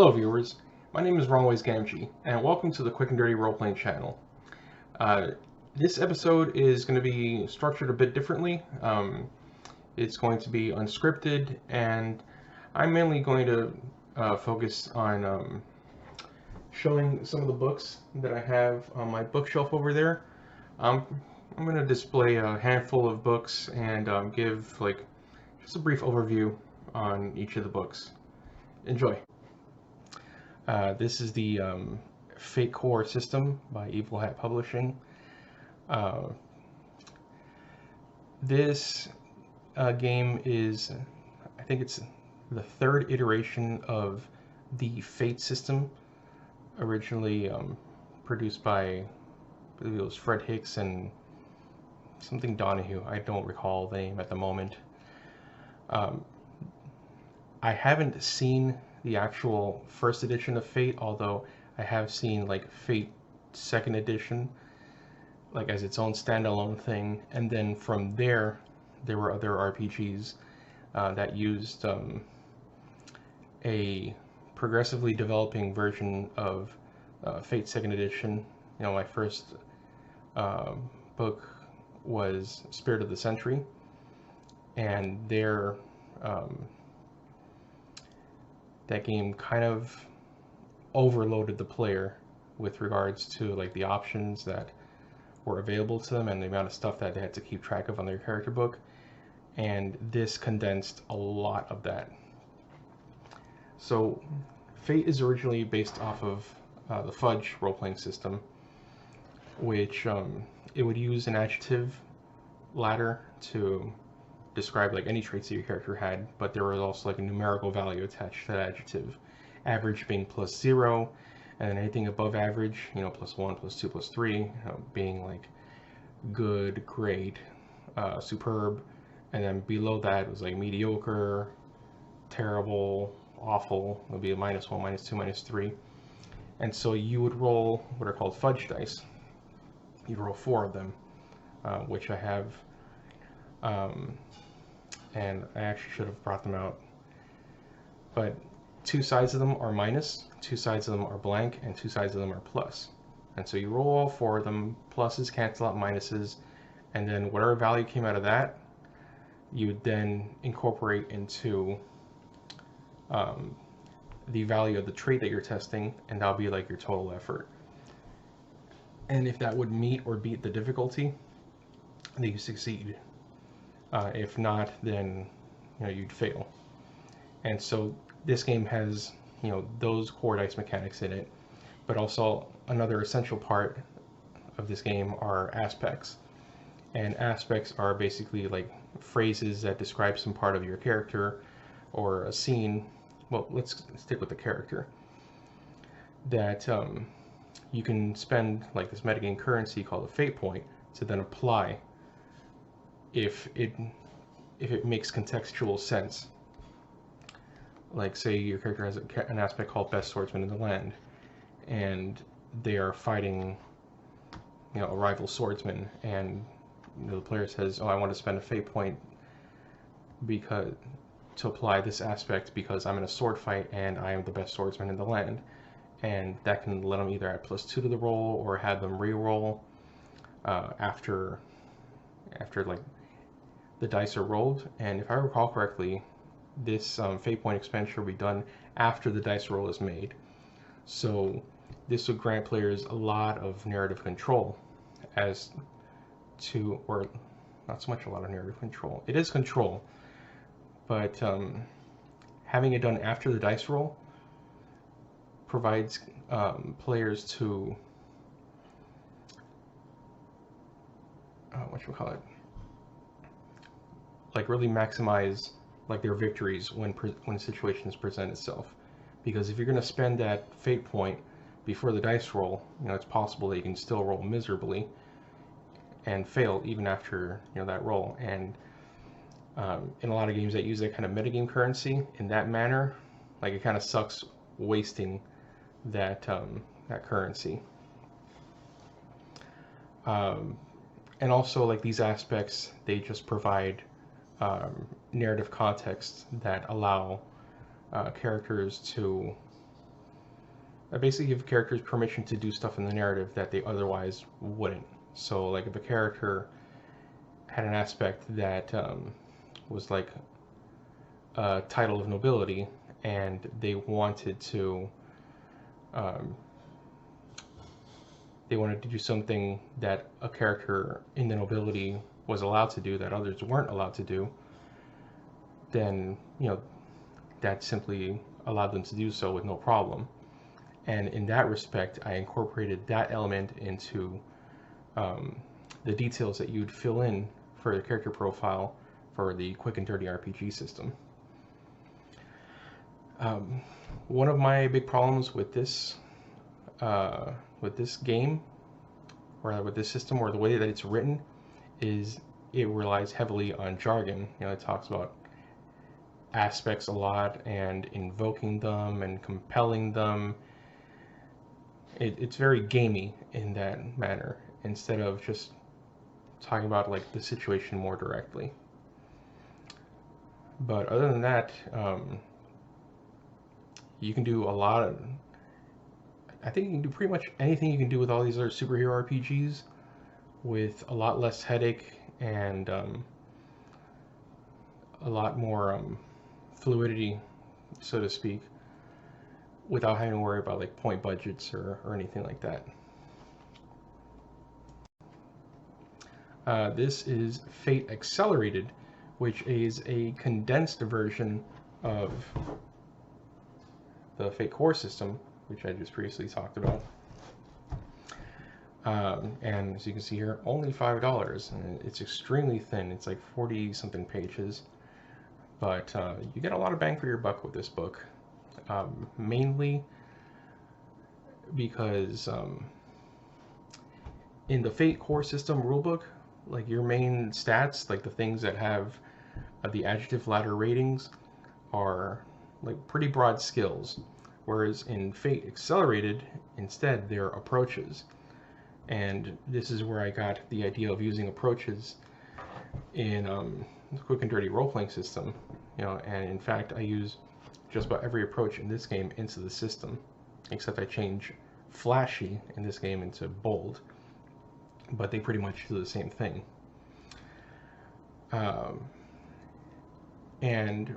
Hello viewers, my name is Wrongways Gamgee, and welcome to the Quick and Dirty Role-Playing channel. This episode is going to be structured a bit differently. It's going to be unscripted, and I'm mainly going to focus on showing some of the books that I have on my bookshelf over there. I'm going to display a handful of books and give just a brief overview on each of the books. Enjoy. This is the Fate Core system by Evil Hat Publishing. This game is, I think it's the third iteration of the Fate system, originally produced by, I believe it was Fred Hicks and something Donahue. I don't recall the name at the moment. I haven't seen the actual first edition of Fate, although I have seen like Fate second edition, like as its own standalone thing, and then from there were other RPGs that used a progressively developing version of Fate second edition. You know, my first book was Spirit of the Century, and there that game kind of overloaded the player with regards to like the options that were available to them and the amount of stuff that they had to keep track of on their character book, and this condensed a lot of that. So Fate is originally based off of the Fudge role-playing system, which it would use an adjective ladder to describe like any traits that your character had, but there was also like a numerical value attached to that adjective, average being +0, and then anything above average, you know, +1, +2, +3, being like good, great, superb, and then below that was like mediocre, terrible, awful. It would be a -1, -2, -3, and so you would roll what are called fudge dice. You'd roll 4 of them, which I have. And I actually should have brought them out. But 2 sides of them are minus, 2 sides of them are blank, and 2 sides of them are plus. And so you roll all 4 of them, pluses cancel out minuses, and then whatever value came out of that, you would then incorporate into the value of the trait that you're testing, and that'll be like your total effort. And if that would meet or beat the difficulty, then you succeed. If not, then you'd fail. And so this game has those core dice mechanics in it, but also another essential part of this game are aspects. And aspects are basically like phrases that describe some part of your character or a scene. Well, let's stick with the character. That you can spend like this metagame currency called a fate point to then apply if it makes contextual sense. Like say your character has an aspect called Best Swordsman in the Land, and they are fighting a rival swordsman, and the player says, oh, I want to spend a fate point to apply this aspect because I'm in a sword fight and I am the best swordsman in the land. And that can let them either add +2 to the roll or have them re-roll after like the dice are rolled. And if I recall correctly, this fate point expenditure will be done after the dice roll is made. So this would grant players a lot of narrative control as to, or not so much a lot of narrative control. It is control, but having it done after the dice roll provides players to like really maximize like their victories when situations present itself. Because if you're going to spend that fate point before the dice roll, it's possible that you can still roll miserably and fail even after that roll. And in a lot of games that use that kind of metagame currency in that manner, like it kind of sucks wasting that currency. And also like these aspects, they just provide narrative context that allow characters to I basically give characters permission to do stuff in the narrative that they otherwise wouldn't. So, like, if a character had an aspect that was like a title of nobility, and they wanted to do something that a character in the nobility was allowed to do that others weren't allowed to do, then that simply allowed them to do so with no problem. And in that respect, I incorporated that element into the details that you'd fill in for the character profile for the quick and dirty RPG system. One of my big problems with this game, or with this system, or the way that it's written, is it relies heavily on jargon. It talks about aspects a lot and invoking them and compelling them. It's very gamey in that manner, instead of just talking about like the situation more directly. But other than that, you can do a lot of, I think you can do pretty much anything you can do with all these other superhero RPGs with a lot less headache and a lot more fluidity, so to speak, without having to worry about like point budgets or anything like that. This is Fate Accelerated, which is a condensed version of the Fate core system, which I just previously talked about. And as you can see here, only $5, and it's extremely thin. It's like 40 something pages, but you get a lot of bang for your buck with this book, mainly because in the Fate core system rulebook, like your main stats, like the things that have the adjective ladder ratings, are like pretty broad skills, whereas in Fate Accelerated, instead, they're approaches. And this is where I got the idea of using approaches in the quick and dirty role-playing system. And in fact, I use just about every approach in this game into the system, except I change flashy in this game into bold, but they pretty much do the same thing. And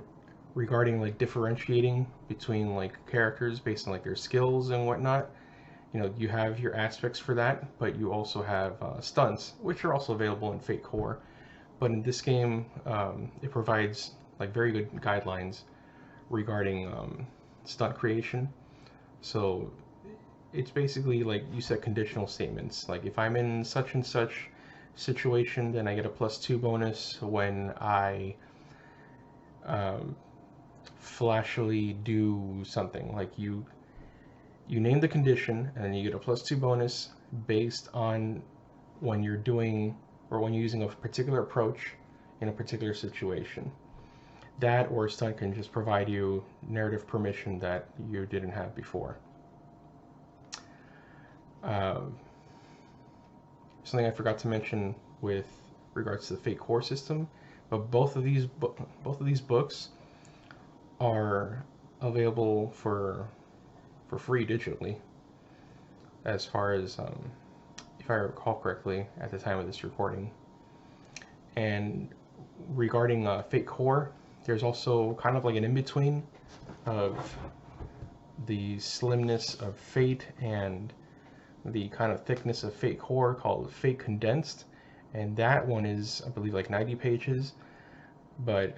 regarding like differentiating between like characters based on like their skills and whatnot, you have your aspects for that, but you also have stunts, which are also available in Fate Core. But in this game, it provides like very good guidelines regarding stunt creation. So it's basically like you set conditional statements. Like if I'm in such and such situation, then I get a +2 bonus when I flashily do something. Like you name the condition, and then you get a +2 bonus based on when you're doing, or when you're using a particular approach in a particular situation. That or stunt can just provide you narrative permission that you didn't have before. Something I forgot to mention with regards to the Fate core system, but both of these books are available for free digitally, as far as if I recall correctly at the time of this recording. And regarding Fate core, there's also kind of like an in-between of the slimness of Fate and the kind of thickness of Fate core, called Fate condensed, and that one is, I believe, like 90 pages, but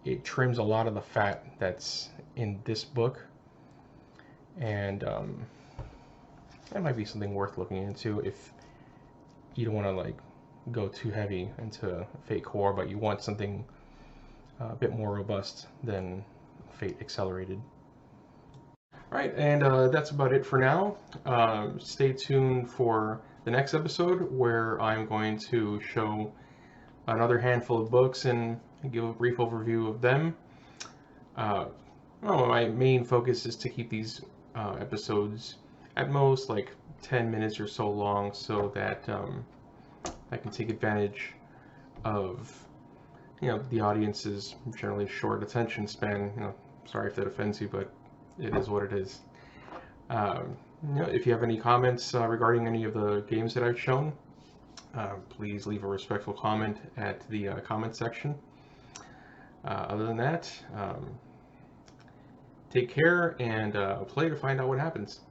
it trims a lot of the fat that's in this book, and that might be something worth looking into if you don't want to like go too heavy into Fate core, but you want something a bit more robust than Fate Accelerated. Alright, and that's about it for now. Stay tuned for the next episode, where I'm going to show another handful of books and give a brief overview of them. My main focus is to keep these episodes at most like 10 minutes or so long, so that I can take advantage of the audience's generally short attention span. Sorry if that offends you, but it is what it is. If you have any comments regarding any of the games that I've shown, please leave a respectful comment at the comment section. Other than that, take care and play to find out what happens.